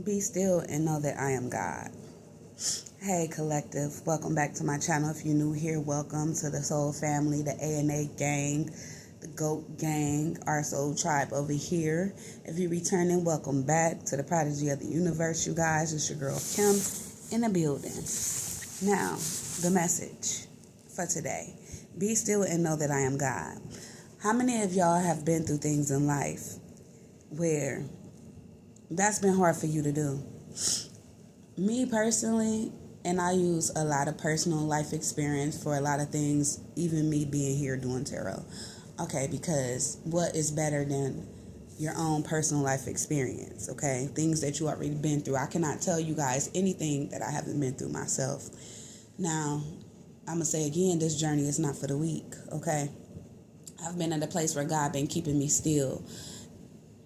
Be still and know that I am God. Hey, collective, welcome back to my channel. If you're new here, welcome to the Soul Family, the ANA gang, the GOAT gang, our soul tribe over here. If you're returning, welcome back to the Prodigy of the Universe, you guys. It's your girl Kim in the building. Now, the message for today. Be still and know that I am God. How many of y'all have been through things in life where that's been hard for you to do? Me personally, and I use a lot of personal life experience for a lot of things, even me being here doing tarot. Okay, because what is better than your own personal life experience, okay? Things that you already been through. I cannot tell you guys anything that I haven't been through myself. Now, I'm going to say again, this journey is not for the weak, okay? I've been at a place where God been keeping me still.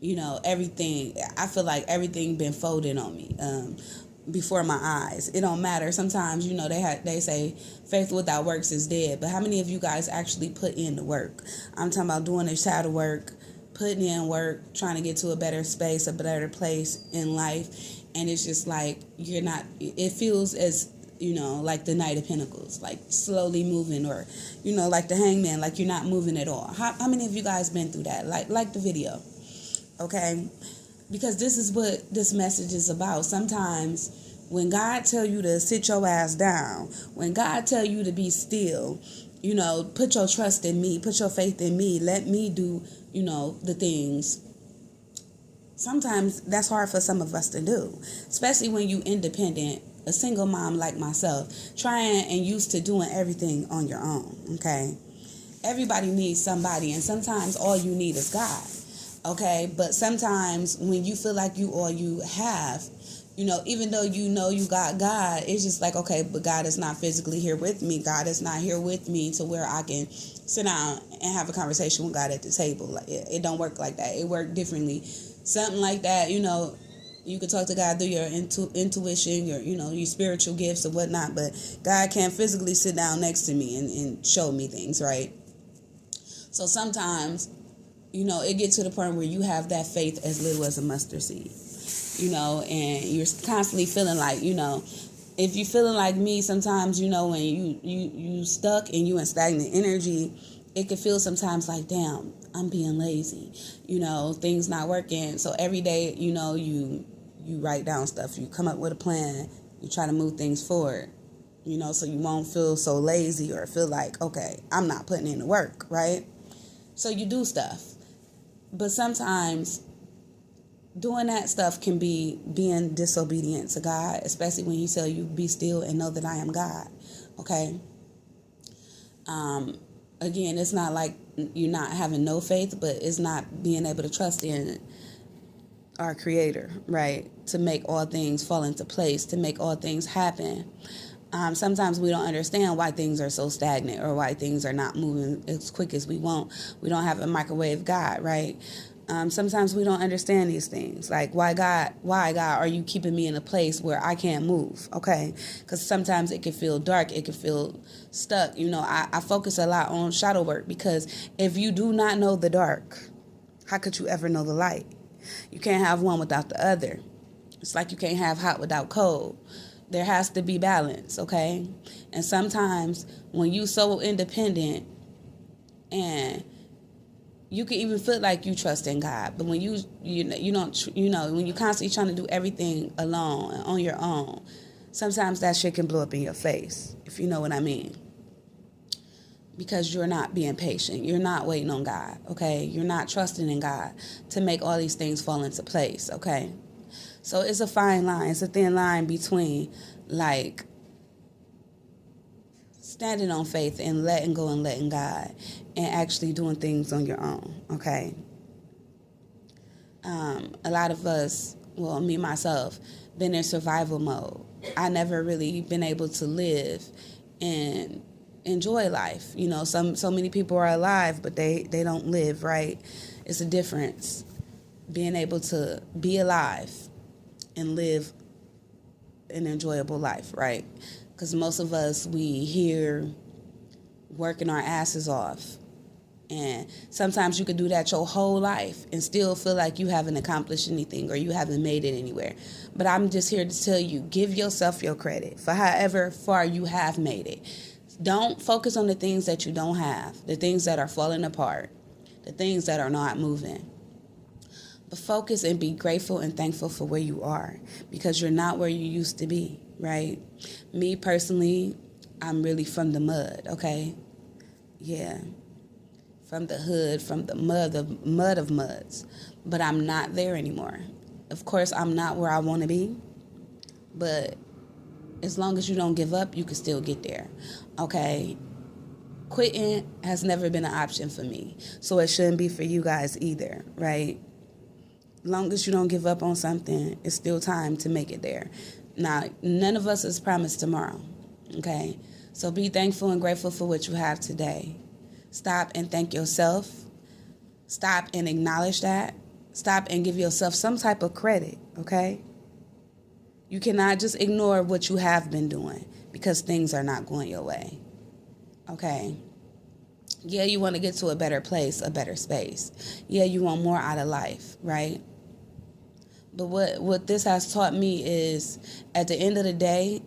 You know, everything, I feel like everything been folded on me. Before my eyes. It don't matter. Sometimes, you know, they say faith without works is dead. But how many of you guys actually put in the work? I'm talking about doing the shadow work, putting in work, trying to get to a better space, a better place in life. And it's just like you're not, it feels as, you know, like the Knight of Pentacles, like slowly moving, or, you know, like the Hangman, like you're not moving at all. How many of you guys been through that? Like the video, okay? Because this is what this message is about. Sometimes when God tell you to sit your ass down, when God tell you to be still, you know, put your trust in me, put your faith in me, let me do, you know, the things. Sometimes that's hard for some of us to do, especially when you independent, a single mom like myself, trying and used to doing everything on your own, okay? Everybody needs somebody, and sometimes all you need is God. Okay, but sometimes when you feel like you all you have, you know, even though you know you got God, it's just like, okay, but God is not physically here with me. God is not here with me to where I can sit down and have a conversation with God at the table. Like it don't work like that. It worked differently. Something like that, you know, you can talk to God through your intuition, your, you know, your spiritual gifts or whatnot, but God can't physically sit down next to me and show me things, right? So sometimes, you know, it gets to the point where you have that faith as little as a mustard seed, you know, and you're constantly feeling like, you know, if you're feeling like me, sometimes, you know, when you stuck and you in stagnant energy, it can feel sometimes like, damn, I'm being lazy, you know, things not working. So every day, you know, you write down stuff, you come up with a plan, you try to move things forward, you know, so you won't feel so lazy or feel like, okay, I'm not putting in the work, right? So you do stuff. But sometimes doing that stuff can be being disobedient to God, especially when He tell you be still and know that I am God. Okay. Again, it's not like you're not having no faith, but it's not being able to trust in our Creator, right? To make all things fall into place, to make all things happen. Sometimes we don't understand why things are so stagnant or why things are not moving as quick as we want. We don't have a microwave God, right? Sometimes we don't understand these things. Like, why God, are you keeping me in a place where I can't move? Okay. Because sometimes it can feel dark. It can feel stuck. You know, I focus a lot on shadow work because if you do not know the dark, how could you ever know the light? You can't have one without the other. It's like you can't have hot without cold. There has to be balance, okay? And sometimes when you so independent and you can even feel like you trust in God, but when you don't, you know, when you constantly trying to do everything alone and on your own, sometimes that shit can blow up in your face, if you know what I mean. Because you're not being patient. You're not waiting on God, okay? You're not trusting in God to make all these things fall into place, okay? So it's a fine line. It's a thin line between, like, standing on faith and letting go and letting God and actually doing things on your own, okay? A lot of us, well, me, myself, been in survival mode. I never really been able to live and enjoy life. You know, so many people are alive, but they don't live, right? It's a difference being able to be alive and live an enjoyable life, right? Because most of us, we here working our asses off, And sometimes you could do that your whole life and still feel like you haven't accomplished anything or you haven't made it anywhere. But I'm just here to tell you, give yourself your credit for however far you have made it. Don't focus on the things that you don't have, the things that are falling apart, the things that are not moving. But focus and be grateful and thankful for where you are, because you're not where you used to be, right? Me personally, I'm really from the mud, okay? Yeah. From the hood, from the mud of muds. But I'm not there anymore. Of course, I'm not where I want to be, but as long as you don't give up, you can still get there, okay? Quitting has never been an option for me, so it shouldn't be for you guys either, right? Long as you don't give up on something, it's still time to make it there. Now, none of us is promised tomorrow, okay? So be thankful and grateful for what you have today. Stop and thank yourself. Stop and acknowledge that. Stop and give yourself some type of credit, okay? You cannot just ignore what you have been doing because things are not going your way, okay? Yeah, you want to get to a better place, a better space. Yeah, you want more out of life, right? But what this has taught me is, at the end of the day,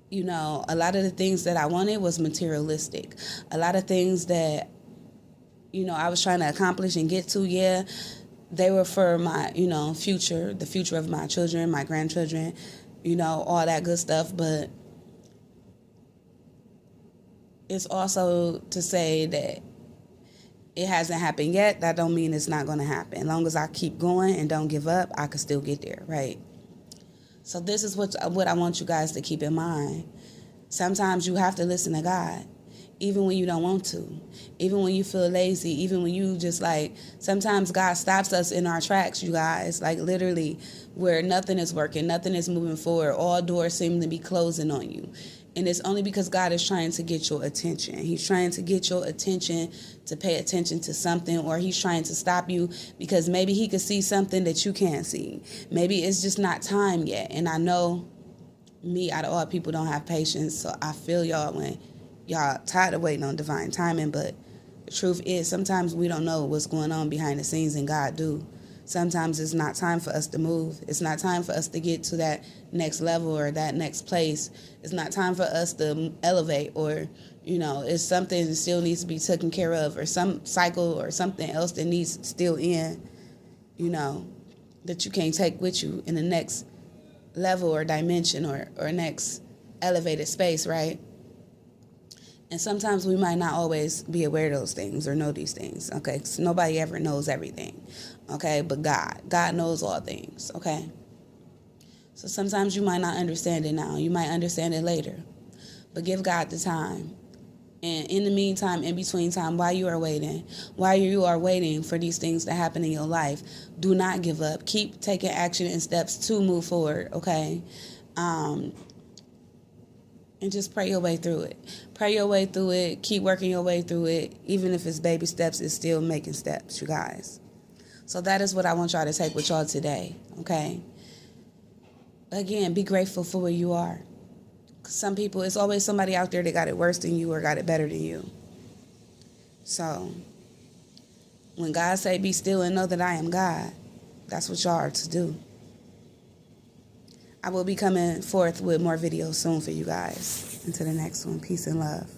you know, a lot of the things that I wanted was materialistic. A lot of things that, you know, I was trying to accomplish and get to, yeah, they were for my, you know, future, the future of my children, my grandchildren, you know, all that good stuff. But it's also to say that it hasn't happened yet. That don't mean it's not going to happen. As long as I keep going and don't give up, I can still get there, right? So this is what I want you guys to keep in mind. Sometimes you have to listen to God, even when you don't want to, even when you feel lazy, even when you just like, sometimes God stops us in our tracks, you guys, like literally where nothing is working, nothing is moving forward, all doors seem to be closing on you. And it's only because God is trying to get your attention. He's trying to get your attention to pay attention to something, or he's trying to stop you because maybe he could see something that you can't see. Maybe it's just not time yet. And I know me, out of all people, don't have patience, so I feel y'all when y'all tired of waiting on divine timing. But the truth is, sometimes we don't know what's going on behind the scenes, and God do. Sometimes it's not time for us to move. It's not time for us to get to that next level or that next place. It's not time for us to elevate, or, you know, it's something that still needs to be taken care of, or some cycle or something else that needs still in, you know, that you can't take with you in the next level or dimension or next elevated space, right? And sometimes we might not always be aware of those things or know these things, okay? So nobody ever knows everything, okay? But God knows all things, okay? So sometimes you might not understand it now. You might understand it later. But give God the time. And in the meantime, in between time, while you are waiting for these things to happen in your life, do not give up. Keep taking action and steps to move forward, okay? And just pray your way through it. Pray your way through it. Keep working your way through it. Even if it's baby steps, it's still making steps, you guys. So that is what I want y'all to take with y'all today, okay? Again, be grateful for where you are. 'Cause some people, it's always somebody out there that got it worse than you or got it better than you. So when God say, be still and know that I am God, that's what y'all are to do. I will be coming forth with more videos soon for you guys. Until the next one, peace and love.